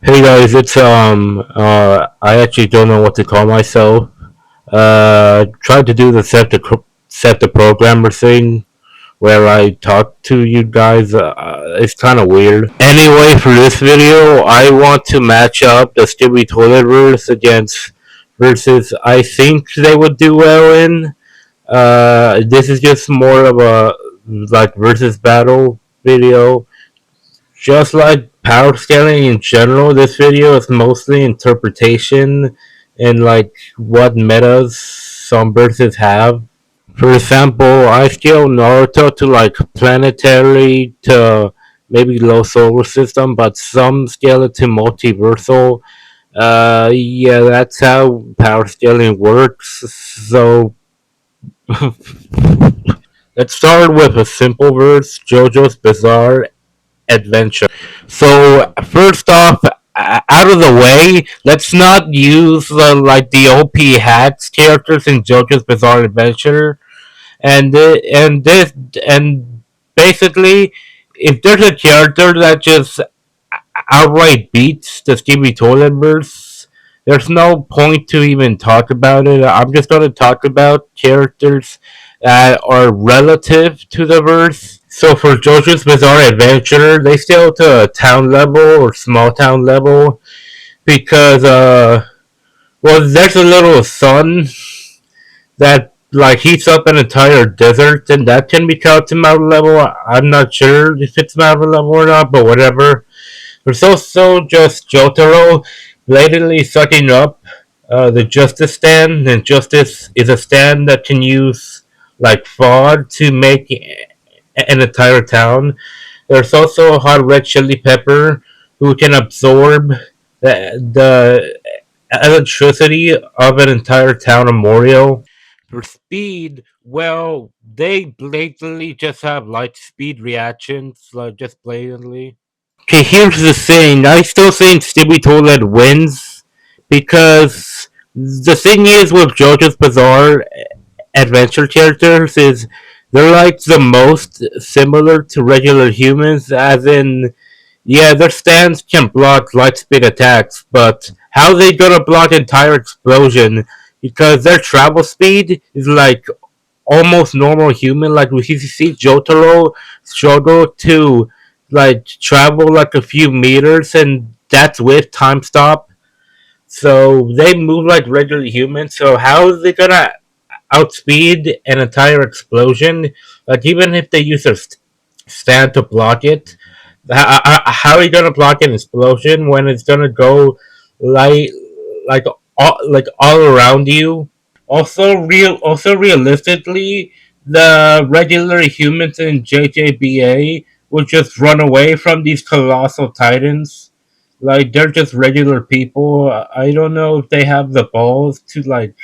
Hey guys, it's I actually don't know what to call myself. Tried to do the set the programmer thing where I talk to you guys. It's kind of weird. Anyway, for this video, I want to match up the Skibidi Toiletverse against versus I think they would do well in. This is just more of a like versus battle video. Just like power scaling in general, this video is mostly interpretation and like what metas some verses have. For example, I scale Naruto to like planetary to maybe low solar system, but some scale it to multiversal. Yeah, that's how power scaling works. So let's start with a simple verse, JoJo's Bizarre Adventure. So first off, out of the way, let's not use like the OP hats characters in JoJo's Bizarre Adventure, and this and basically, if there's a character that just outright beats the Stevie Toilet verse, there's no point to even talk about it. I'm just going to talk about characters that are relative to the verse. So for JoJo's Bizarre Adventure, they scale to a town level or small town level because well, there's a little sun that like heats up an entire desert, and that can be counted to mountain level. I'm not sure if it's mountain level or not, but whatever. There's also just Jotaro blatantly sucking up the Justice stand, and Justice is a stand that can use like fog to make an entire town. There's also a hot red chili pepper who can absorb the electricity of an entire town of Morio. For speed, well, they blatantly just have light speed reactions, like just blatantly. Okay, here's the thing. I still think Stibby Toilet wins because the thing is with JoJo's Bizarre Adventure characters is they're like the most similar to regular humans, as in, yeah, their stands can block light speed attacks, but how they gonna block entire explosion? Because their travel speed is like almost normal human. Like we see Jotaro struggle to like travel like a few meters, and that's with time stop. So they move like regular humans. So how are they gonna outspeed an entire explosion? Like even if they use their stand to block it, how are you gonna block an explosion when it's gonna go like like all around you? Also realistically, the regular humans in JJBA would just run away from these colossal titans. Like they're just regular people. I don't know if they have the balls to like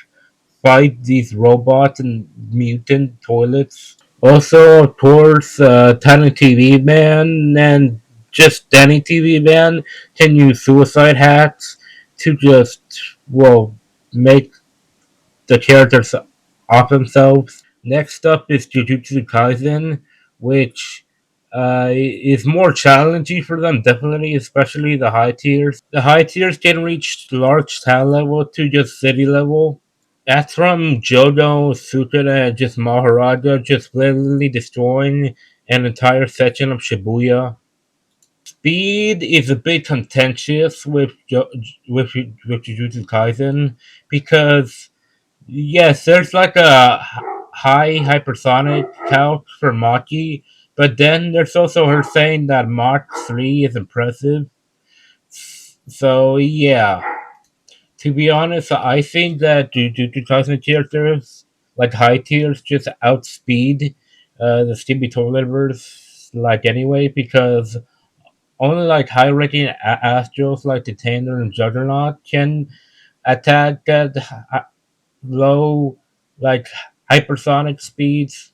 fight these robots and mutant toilets. Also, of course, Tiny TV Man and just Danny TV Man can use suicide hacks to just, well, make the characters off themselves. Next up is Jujutsu Kaisen, which is more challenging for them, definitely, especially the high tiers. The high tiers can reach large town level to just city level. That's from Jodo, Sukuna, and just Maharaja just literally destroying an entire section of Shibuya. Speed is a bit contentious with Jujutsu Kaisen because yes, there's like a high hypersonic calc for Maki, but then there's also her saying that Mach 3 is impressive. So yeah, to be honest, I think that Jujutsu Kaisen characters, like high tiers, just outspeed the Stevie Toiletverse, like anyway, because only like high ranking Astros like the Tender and Juggernaut can attack at low, like hypersonic speeds.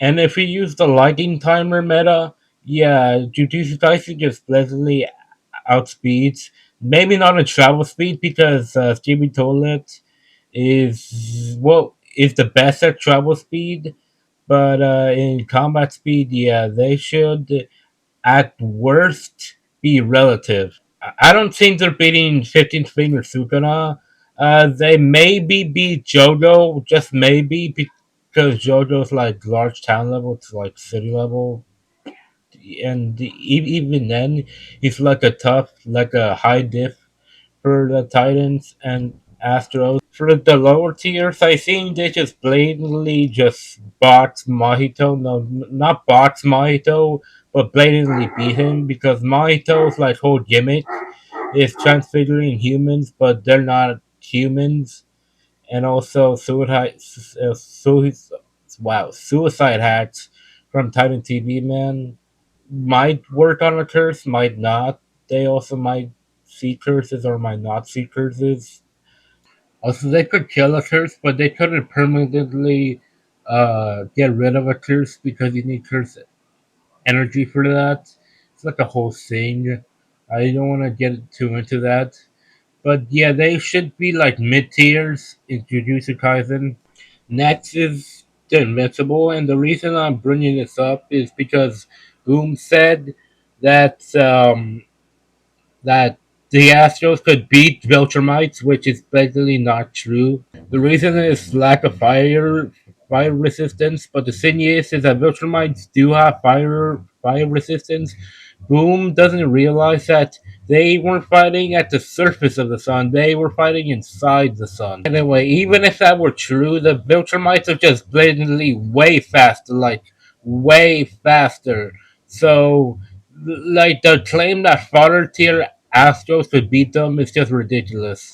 And if we use the lighting timer meta, yeah, Jujutsu Kaisen just pleasantly outspeeds. Maybe not in travel speed because Stevie Toilet is the best at travel speed, but in combat speed, yeah, they should at worst be relative. I don't think they're beating 15th Finger Sukuna. They maybe beat JoJo, just maybe, because JoJo's like large town level to like city level, and even then, he's like a tough, like a high diff for the Titans and Astros. For the lower tiers, I think they just blatantly just box Mahito. No, not box Mahito, but blatantly beat him because Mahito's like whole gimmick is transfiguring humans, but they're not humans. And also suicide hacks from Titan TV Man might work on a curse, might not. They also might see curses or might not see curses. Also, they could kill a curse, but they couldn't permanently get rid of a curse because you need curse energy for that. It's like a whole thing. I don't want to get too into that. But yeah, they should be like mid tiers in Jujutsu Kaisen. Next is the Invincible, and the reason I'm bringing this up is because Boom said that that the Astros could beat Viltrumites, which is basically not true. The reason is lack of fire resistance, but the thing is that Viltrumites do have fire resistance. Boom doesn't realize that they weren't fighting at the surface of the sun; they were fighting inside the sun. Anyway, even if that were true, the Viltrumites are just blatantly way faster, like way faster. So, like the claim that fodder tier Astros could beat them is just ridiculous.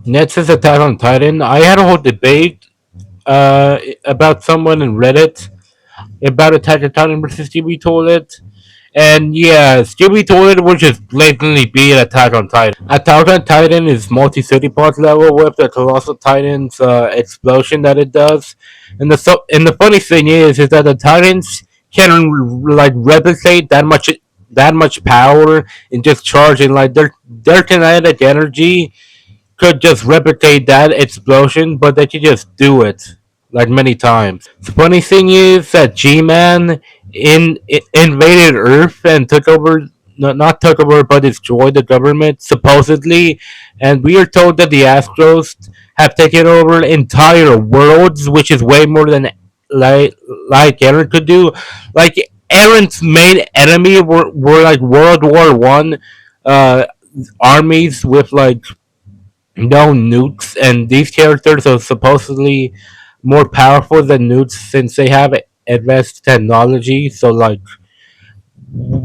Next is Attack on Titan. I had a whole debate about someone in Reddit about Attack on Titan versus Stevie Toilet. And yeah, Stevie Toilet was just blatantly beat Attack on Titan. Attack on Titan is multi-city parts level with the Colossal Titan's explosion that it does. And the funny thing is that the Titans can like replicate that much power in just charging. Like their kinetic energy could just replicate that explosion, but they could just do it like many times. The funny thing is that G-Man invaded Earth and took over, not took over, but destroyed the government supposedly, and we are told that the Astros have taken over entire worlds, which is way more than like Aaron could do. Like Aaron's main enemy were like World War I armies with like no nukes, and these characters are supposedly more powerful than nukes since they have advanced technology. So, like,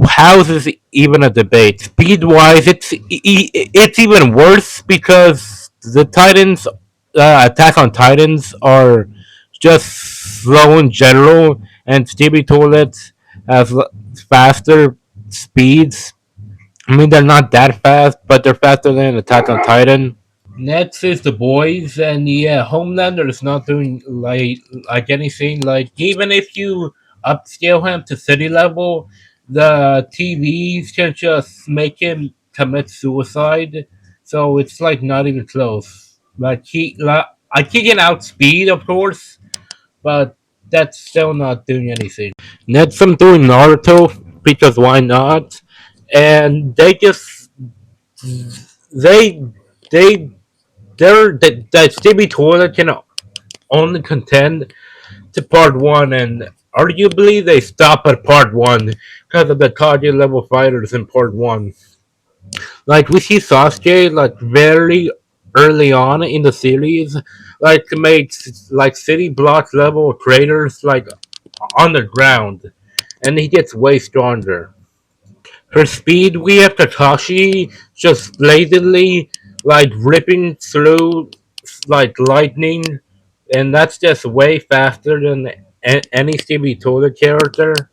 how is this even a debate? Speed wise, it's even worse because the Titans, Attack on Titans, are just slow in general, and Stevie Toilet has faster speeds. I mean, they're not that fast, but they're faster than Attack on Titan. Next is the boys, and yeah, Homelander is not doing like anything. Like even if you upscale him to city level, the TVs can just make him commit suicide. So it's like not even close. He can outspeed, of course, but that's still not doing anything. Next, I'm doing Naruto because why not? And they they that Stevie Toilet can only contend to part one, and arguably they stop at part one because of the Kage level fighters in part one. Like we see Sasuke like very early on in the series, like makes like city block level craters like on the ground, and he gets way stronger. For speed, we have Kakashi just blatantly like ripping through like lightning, and that's just way faster than any Stevie Toilet character.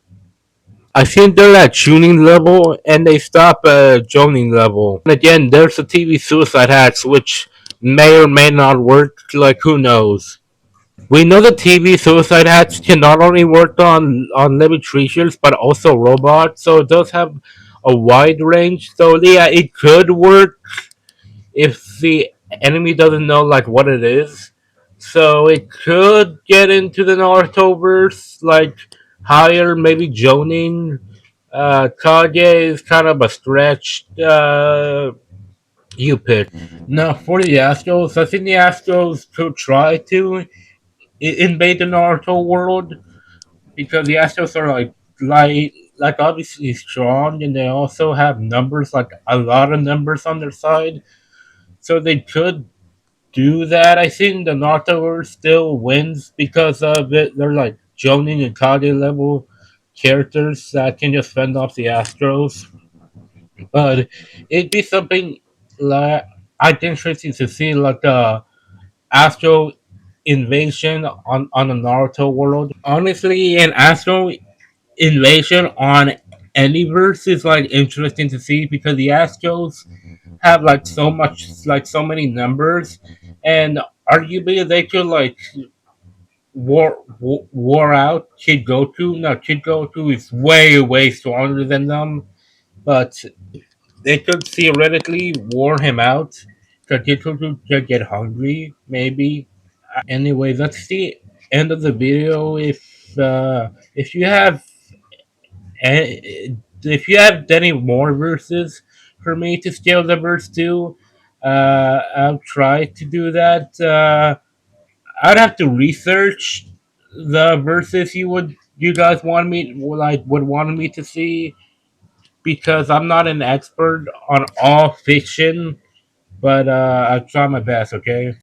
I think they're at tuning level and they stop at joning level. And again, there's the TV suicide hacks, which may or may not work. Like who knows? We know the TV suicide hats can not only work on living creatures but also robots, so it does have a wide range. So yeah, it could work if the enemy doesn't know like what it is. So it could get into the Narutoverse, like higher, maybe Jonin. Kage is kind of a stretch. You pick. Now for the Astros, I think the Astros could try to invade the Naruto world because the Astros are like obviously strong, and they also have numbers, like a lot of numbers on their side, so they could do that. I think the Naruto still wins because of it. They're like Jonin and Kage level characters that can just fend off the Astros, but it'd be something like I'd interesting to see, like a Astro invasion on the Naruto world. Honestly, an Astro invasion on any verse is like interesting to see because the Astros have like so much, like so many numbers, and arguably they could like war out Kid Goku. Now Kid Goku is way stronger than them, but they could theoretically war him out. Because Kid Goku could get hungry, maybe. Anyway, that's the end of the video. If you have if you have any more verses for me to scale the verse to, I'll try to do that. I'd have to research the verses you guys want me would want me to see because I'm not an expert on all fiction, but I'll try my best. Okay.